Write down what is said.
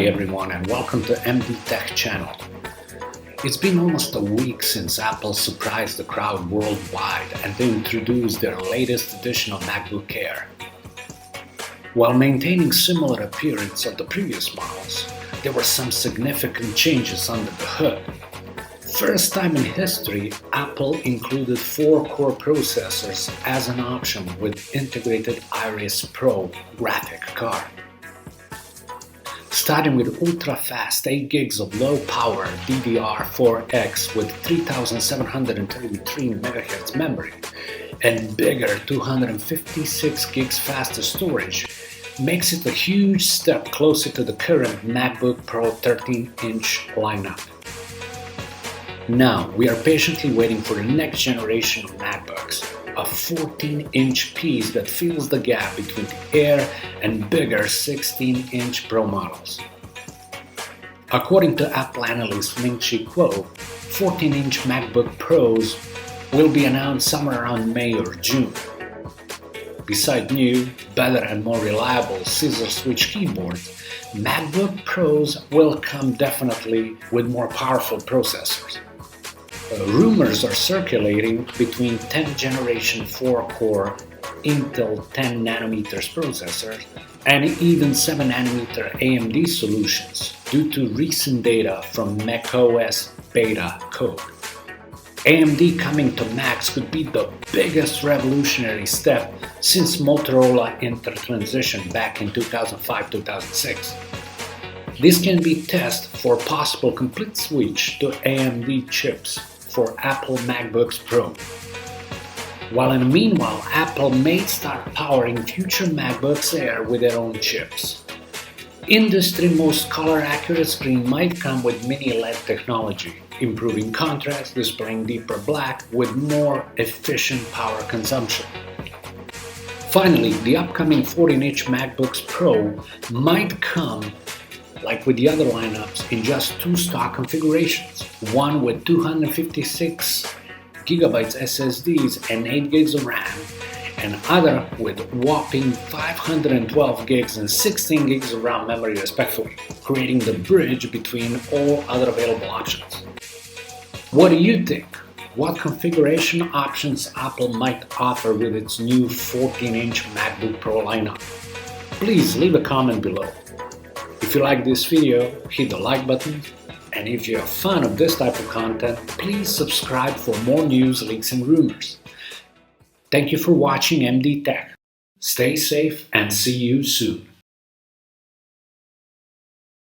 Hi everyone and welcome to MD Tech channel. It's been almost a week since Apple surprised the crowd worldwide and they introduced their latest edition of MacBook Air. While maintaining similar appearance of the previous models, there were some significant changes under the hood. First time in history, Apple included 4 core processors as an option with integrated Iris Pro graphic card. Starting with ultra-fast 8 gigs of low-power DDR4X with 3733 MHz memory and bigger 256 gigs faster storage makes it a huge step closer to the current MacBook Pro 13-inch lineup. Now, we are patiently waiting for the next generation of MacBooks, a 14-inch piece that fills the gap between the Air and bigger 16-inch Pro models. According to Apple analyst Ming-Chi Kuo, 14-inch MacBook Pros will be announced somewhere around May or June. Besides new, better and more reliable scissor switch keyboards, MacBook Pros will come definitely with more powerful processors. Rumors are circulating between 10th generation 4-core Intel 10nm processors and even 7nm AMD solutions due to recent data from macOS beta code. AMD coming to Macs could be the biggest revolutionary step since Motorola Intel transition back in 2005-2006. This can be tested for possible complete switch to AMD chips for Apple Macbook Pro. While in the meanwhile, Apple may start powering future MacBooks Air with their own chips. Industry most color-accurate screen might come with mini LED technology, improving contrast, displaying deeper black with more efficient power consumption. Finally, the upcoming 14-inch MacBooks Pro might come like with the other lineups in just 2 stock configurations, one with 256GB SSDs and 8 gigs of RAM, and other with whopping 512 gigs and 16 gigs of RAM memory respectively, creating the bridge between all other available options. What do you think? What configuration options Apple might offer with its new 14-inch MacBook Pro lineup? Please leave a comment below. If you like this video, hit the like button, and if you're a fan of this type of content, please subscribe for more news, leaks and rumors. Thank you for watching MD Tech. Stay safe and see you soon.